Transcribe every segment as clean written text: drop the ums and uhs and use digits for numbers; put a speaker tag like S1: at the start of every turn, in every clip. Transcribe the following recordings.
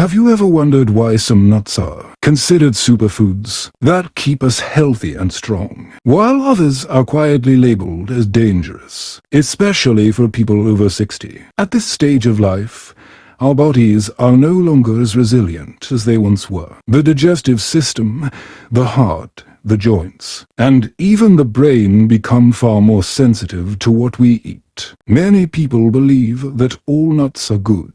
S1: Have you ever wondered why some nuts are considered superfoods that keep us healthy and strong, while others are quietly labeled as dangerous, especially for people over 60? At this stage of life, our bodies are no longer as resilient as they once were. The digestive system, the heart, the joints, and even the brain become far more sensitive to what we eat. Many people believe that all nuts are good,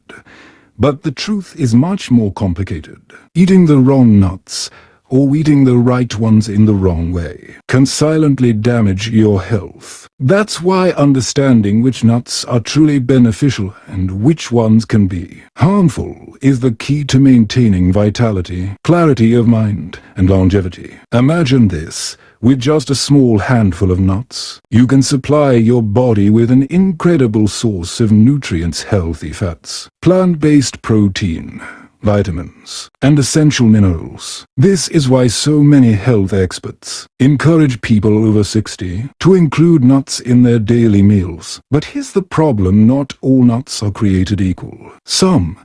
S1: but the truth is much more complicated. Eating the wrong nuts, or eating the right ones in the wrong way, can silently damage your health. That's why understanding which nuts are truly beneficial and which ones can be harmful is the key to maintaining vitality, clarity of mind, and longevity. Imagine this. With just a small handful of nuts, you can supply your body with an incredible source of nutrients, healthy fats, plant-based protein, vitamins, and essential minerals. This is why so many health experts encourage people over 60 to include nuts in their daily meals. But here's the problem: not all nuts are created equal. Some,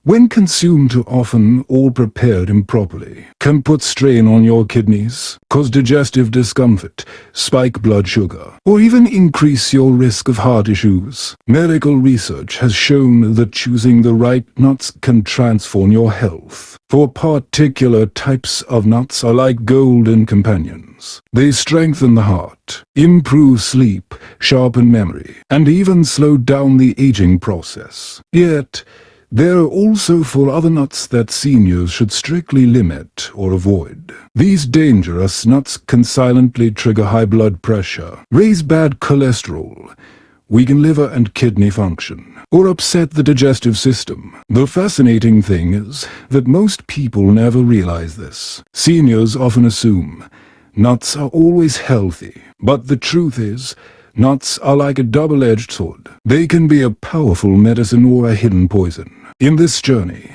S1: when consumed too often or prepared improperly, can put strain on your kidneys, cause digestive discomfort, spike blood sugar, or even increase your risk of heart issues. Medical research has shown that choosing the right nuts can transform your health. For particular types of nuts are like golden companions. They strengthen the heart, improve sleep, sharpen memory, and even slow down the aging process. Yet, there are also 4 other nuts that seniors should strictly limit or avoid. These dangerous nuts can silently trigger high blood pressure, raise bad cholesterol, weaken liver and kidney function, or upset the digestive system. The fascinating thing is that most people never realize this. Seniors often assume nuts are always healthy, but the truth is, nuts are like a double-edged sword. They can be a powerful medicine or a hidden poison. In this journey,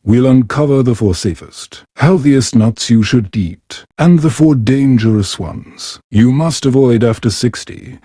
S1: we'll uncover the 4 safest, healthiest nuts you should eat, and the 4 dangerous ones you must avoid after 60.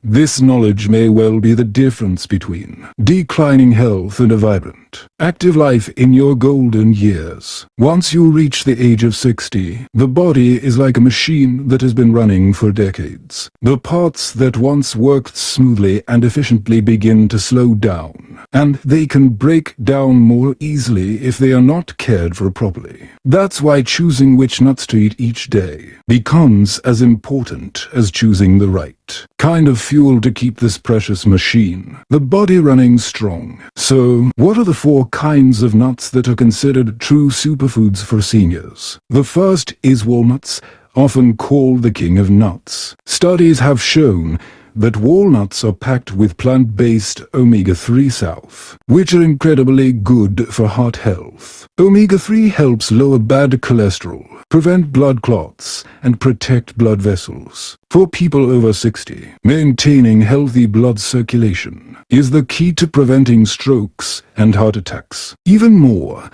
S1: This knowledge may well be the difference between declining health and a vibrant, active life in your golden years. Once you reach the age of 60, the body is like a machine that has been running for decades. The parts that once worked smoothly and efficiently begin to slow down, and they can break down more easily if they are not cared for properly. That's why choosing which nuts to eat each day becomes as important as choosing the right kind of fuel to keep this precious machine, the body, running strong. So, what are the 4 kinds of nuts that are considered true superfoods for seniors? The first is walnuts, often called the king of nuts. Studies have shown that walnuts are packed with plant-based omega-3 salve, which are incredibly good for heart health. Omega-3 helps lower bad cholesterol, prevent blood clots, and protect blood vessels. For people over 60, maintaining healthy blood circulation is the key to preventing strokes and heart attacks. Even more,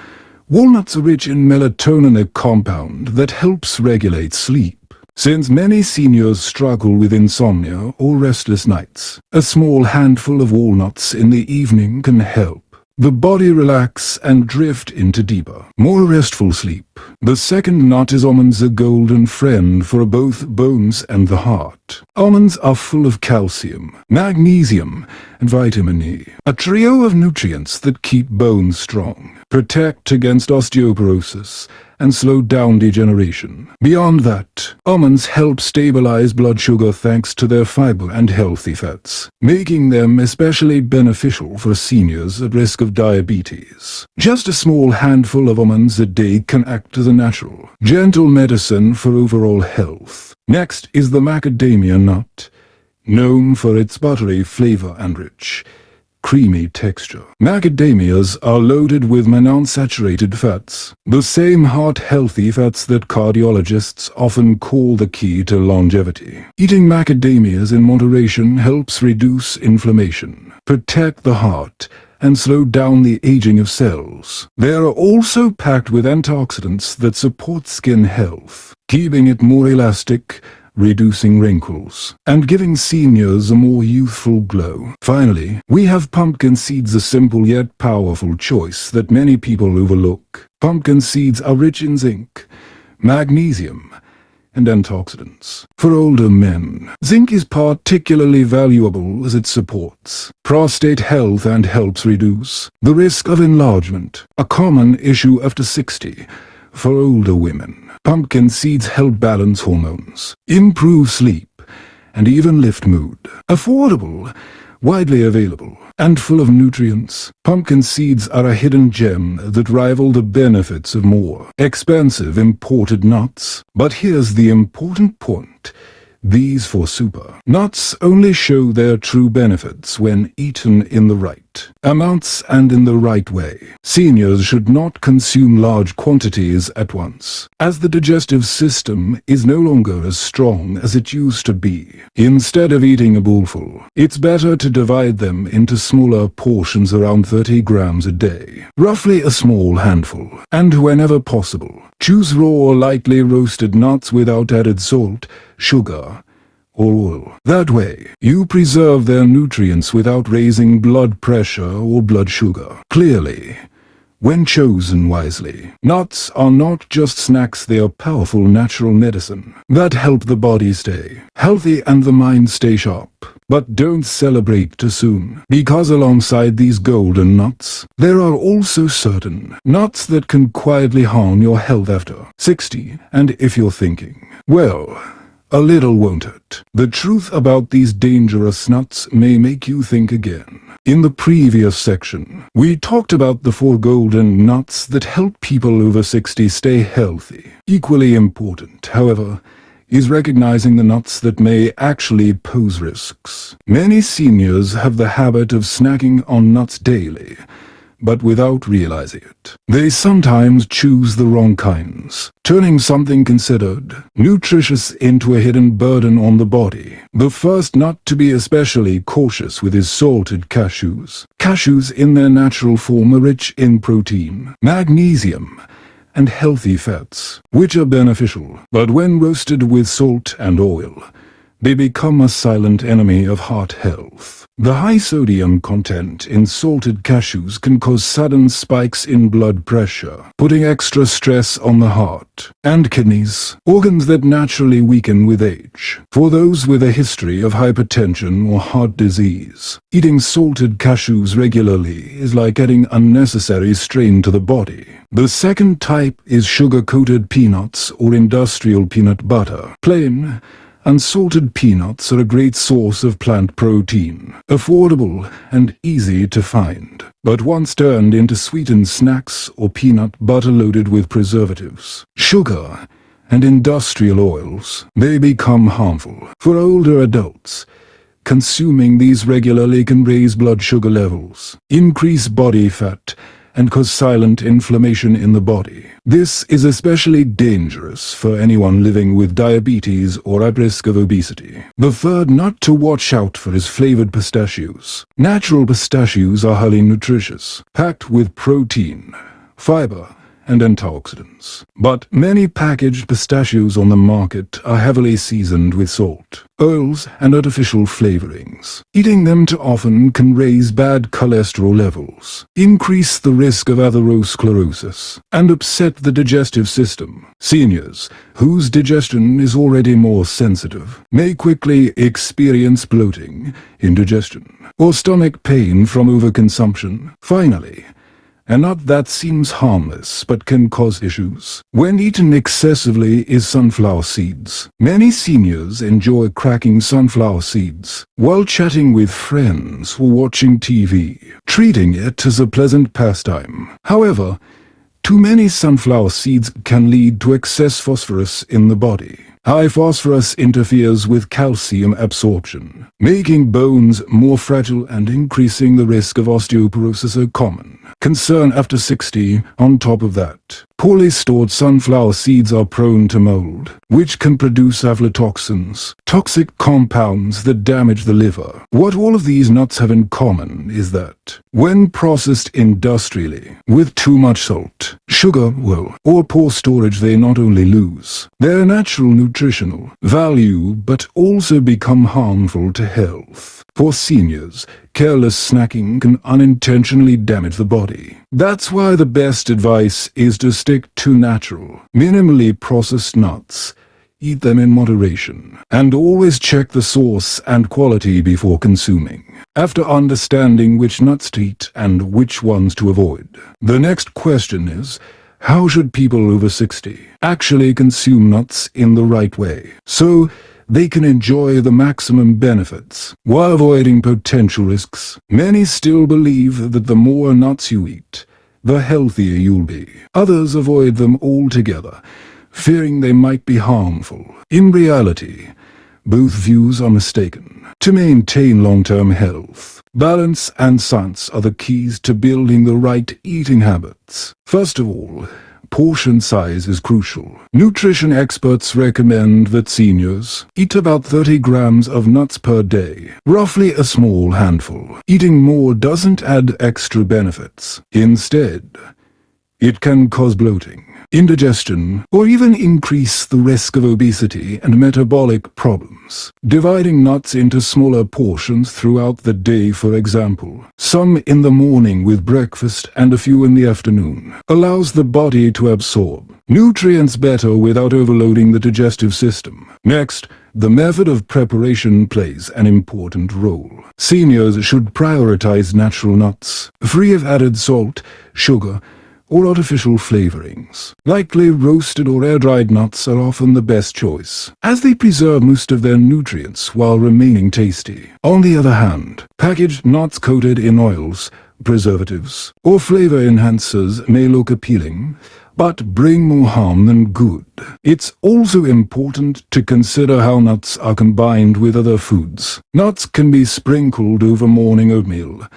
S1: walnuts are rich in melatonin, a compound that helps regulate sleep. Since many seniors struggle with insomnia or restless nights, a small handful of walnuts in the evening can help the body relax and drift into deeper, more restful sleep. The second nut is almonds, a golden friend for both bones and the heart. Almonds are full of calcium, magnesium, and vitamin E, a trio of nutrients that keep bones strong, protect against osteoporosis, and slow down degeneration. Beyond that, almonds help stabilize blood sugar thanks to their fiber and healthy fats, making them especially beneficial for seniors at risk of diabetes. Just a small handful of almonds a day can act as a natural, gentle medicine for overall health. Next is the macadamia nut, known for its buttery flavor and rich, creamy texture. Macadamias are loaded with monounsaturated fats, the same heart-healthy fats that cardiologists often call the key to longevity. Eating macadamias in moderation helps reduce inflammation, protect the heart, and slow down the aging of cells. They are also packed with antioxidants that support skin health, keeping it more elastic reducing wrinkles, and giving seniors a more youthful glow. Finally, we have pumpkin seeds, a simple yet powerful choice that many people overlook. Pumpkin seeds are rich in zinc, magnesium, and antioxidants. For older men, zinc is particularly valuable as it supports prostate health and helps reduce the risk of enlargement, a common issue after 60. For older women, pumpkin seeds help balance hormones, improve sleep, and even lift mood. Affordable, widely available, and full of nutrients, pumpkin seeds are a hidden gem that rival the benefits of more expensive imported nuts. But here's the important point. These four super nuts only show their true benefits when eaten in the right amounts and in the right way. Seniors should not consume large quantities at once, as the digestive system is no longer as strong as it used to be. Instead of eating a bowlful, it's better to divide them into smaller portions around 30 grams a day, roughly a small handful. And whenever possible, choose raw or lightly roasted nuts without added salt, sugar, or oil. That way, you preserve their nutrients without raising blood pressure or blood sugar. Clearly, when chosen wisely, nuts are not just snacks, they are powerful natural medicine that help the body stay healthy and the mind stay sharp. But don't celebrate too soon, because alongside these golden nuts, there are also certain nuts that can quietly harm your health after 60. And if you're thinking, well, a little won't it? The truth about these dangerous nuts may make you think again. In the previous section, we talked about the 4 golden nuts that help people over 60 stay healthy. Equally important, however, is recognizing the nuts that may actually pose risks. Many seniors have the habit of snacking on nuts daily, but without realizing it. They sometimes choose the wrong kinds, turning something considered nutritious into a hidden burden on the body. The first nut to be especially cautious with is salted cashews. Cashews in their natural form are rich in protein, magnesium, and healthy fats, which are beneficial. But when roasted with salt and oil, they become a silent enemy of heart health. The high sodium content in salted cashews can cause sudden spikes in blood pressure, putting extra stress on the heart and kidneys, organs that naturally weaken with age. For those with a history of hypertension or heart disease, eating salted cashews regularly is like adding unnecessary strain to the body. The second type is sugar-coated peanuts or industrial peanut butter. Plain, unsalted peanuts are a great source of plant protein, affordable and easy to find. But once turned into sweetened snacks or peanut butter loaded with preservatives, sugar, and industrial oils, they become harmful. For older adults, consuming these regularly can raise blood sugar levels, increase body fat, and cause silent inflammation in the body. This is especially dangerous for anyone living with diabetes or at risk of obesity. The third nut to watch out for is flavored pistachios. Natural pistachios are highly nutritious, packed with protein, fiber, and antioxidants. But many packaged pistachios on the market are heavily seasoned with salt, oils, and artificial flavorings. Eating them too often can raise bad cholesterol levels, increase the risk of atherosclerosis, and upset the digestive system. Seniors, whose digestion is already more sensitive, may quickly experience bloating, indigestion, or stomach pain from overconsumption. Finally, a nut that seems harmless but can cause issues when eaten excessively is sunflower seeds. Many seniors enjoy cracking sunflower seeds while chatting with friends or watching TV, treating it as a pleasant pastime. However, too many sunflower seeds can lead to excess phosphorus in the body. High phosphorus interferes with calcium absorption, making bones more fragile and increasing the risk of osteoporosis, a common concern after 60. On top of that, poorly stored sunflower seeds are prone to mold, which can produce aflatoxins, toxic compounds that damage the liver. What all of these nuts have in common is that, when processed industrially, with too much salt, sugar, or poor storage, they not only lose their natural nutritional value but also become harmful to health. For seniors, careless snacking can unintentionally damage the body. That's why the best advice is to stick to natural, minimally processed nuts. Eat them in moderation, and always check the source and quality before consuming. After understanding which nuts to eat and which ones to avoid, the next question is, how should people over 60 actually consume nuts in the right way, so they can enjoy the maximum benefits while avoiding potential risks? Many still believe that the more nuts you eat, the healthier you'll be. Others avoid them altogether, fearing they might be harmful. In reality, both views are mistaken. To maintain long-term health, balance and science are the keys to building the right eating habits. First of all, portion size is crucial. Nutrition experts recommend that seniors eat about 30 grams of nuts per day, roughly a small handful. Eating more doesn't add extra benefits. Instead, it can cause bloating, indigestion, or even increase the risk of obesity and metabolic problems. Dividing nuts into smaller portions throughout the day, for example, some in the morning with breakfast and a few in the afternoon, allows the body to absorb nutrients better without overloading the digestive system. Next, the method of preparation plays an important role. Seniors should prioritize natural nuts, free of added salt, sugar, or artificial flavorings. Lightly roasted or air-dried nuts are often the best choice, as they preserve most of their nutrients while remaining tasty. On the other hand, packaged nuts coated in oils, preservatives, or flavor enhancers may look appealing, but bring more harm than good. It's also important to consider how nuts are combined with other foods. Nuts can be sprinkled over morning oatmeal,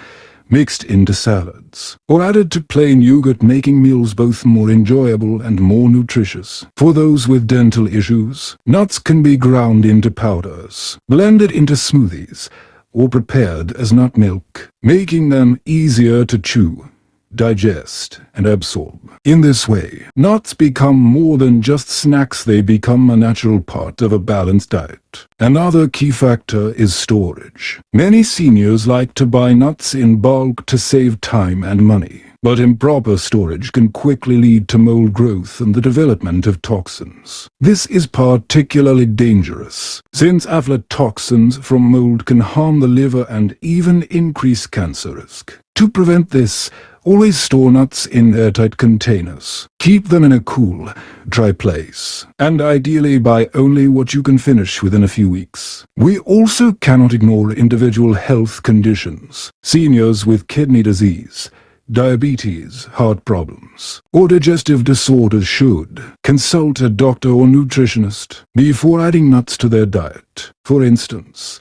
S1: mixed into salads, or added to plain yogurt, making meals both more enjoyable and more nutritious. For those with dental issues, nuts can be ground into powders, blended into smoothies, or prepared as nut milk, making them easier to chew, digest, and absorb. In this way, nuts become more than just snacks, they become a natural part of a balanced diet. Another key factor is storage. Many seniors like to buy nuts in bulk to save time and money, but improper storage can quickly lead to mold growth and the development of toxins. This is particularly dangerous, since aflatoxins from mold can harm the liver and even increase cancer risk. To prevent this, always store nuts in airtight containers. Keep them in a cool, dry place, and ideally buy only what you can finish within a few weeks. We also cannot ignore individual health conditions. Seniors with kidney disease, diabetes, heart problems, or digestive disorders should consult a doctor or nutritionist before adding nuts to their diet. For instance,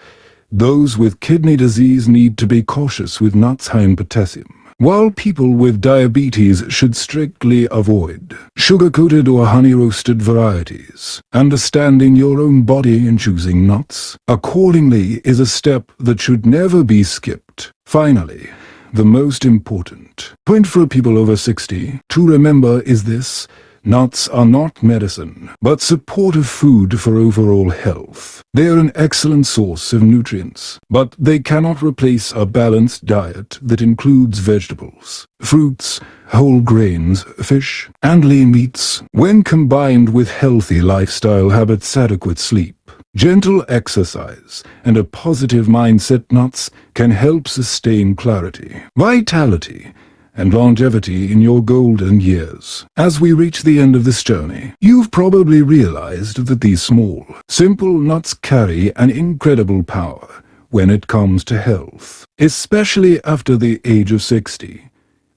S1: those with kidney disease need to be cautious with nuts high in potassium, while people with diabetes should strictly avoid sugar-coated or honey-roasted varieties. Understanding your own body in choosing nuts accordingly is a step that should never be skipped. Finally, the most important point for people over 60 to remember is this: nuts are not medicine, but supportive food for overall health. They are an excellent source of nutrients, but they cannot replace a balanced diet that includes vegetables, fruits, whole grains, fish, and lean meats. When combined with healthy lifestyle habits, adequate sleep, gentle exercise, and a positive mindset, nuts can help sustain clarity, vitality, and longevity in your golden years. As we reach the end of this journey, you've probably realized that these small, simple nuts carry an incredible power when it comes to health, especially after the age of 60.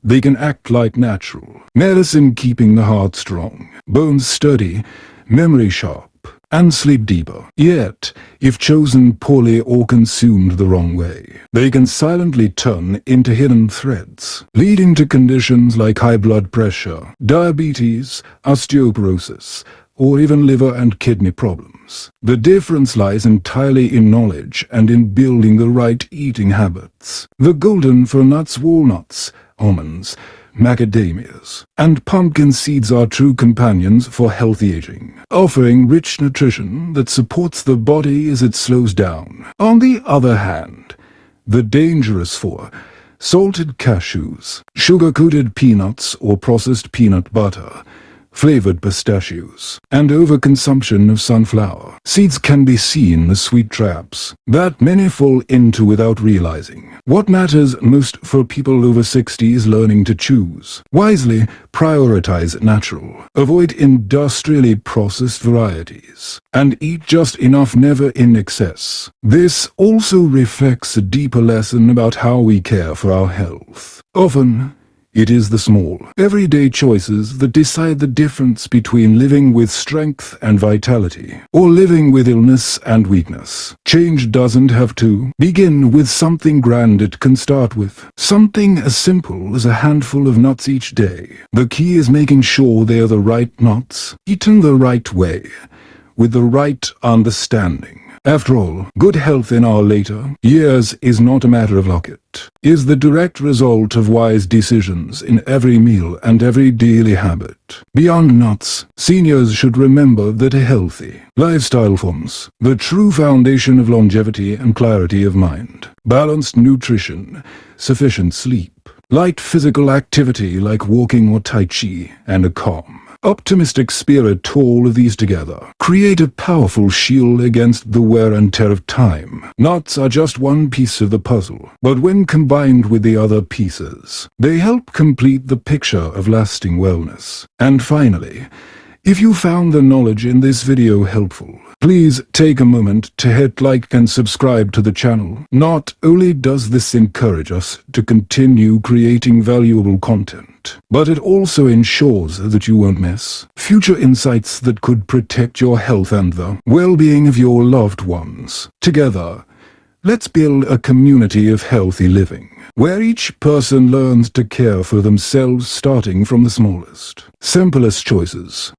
S1: They can act like natural medicine, keeping the heart strong, bones sturdy, memory sharp, and sleep deeper. Yet, if chosen poorly or consumed the wrong way, they can silently turn into hidden threats, leading to conditions like high blood pressure, diabetes, osteoporosis, or even liver and kidney problems. The difference lies entirely in knowledge and in building the right eating habits. The golden for nuts: walnuts, almonds, macadamias, and pumpkin seeds are true companions for healthy aging, offering rich nutrition that supports the body as it slows down. On the other hand, the dangerous for salted cashews, sugar-coated peanuts or processed peanut butter, flavored pistachios, and overconsumption of sunflower seeds can be seen as sweet traps that many fall into without realizing. What matters most for people over 60 is learning to choose wisely, prioritize natural, avoid industrially processed varieties, and eat just enough, never in excess. This also reflects a deeper lesson about how we care for our health. Often, it is the small, everyday choices that decide the difference between living with strength and vitality, or living with illness and weakness. Change doesn't have to begin with something grand. It can start with something as simple as a handful of nuts each day. The key is making sure they are the right nuts, eaten the right way, with the right understanding. After all, good health in our later years is not a matter of luck. It is the direct result of wise decisions in every meal and every daily habit. Beyond nuts, seniors should remember that a healthy lifestyle forms the true foundation of longevity and clarity of mind. Balanced nutrition, sufficient sleep, light physical activity like walking or tai chi, and a calm, optimistic spirit, all of these together create a powerful shield against the wear and tear of time. Nuts are just one piece of the puzzle, but when combined with the other pieces, they help complete the picture of lasting wellness. And finally, if you found the knowledge in this video helpful, please take a moment to hit like and subscribe to the channel. Not only does this encourage us to continue creating valuable content, but it also ensures that you won't miss future insights that could protect your health and the well-being of your loved ones. Together, let's build a community of healthy living, where each person learns to care for themselves, starting from the smallest, simplest choices.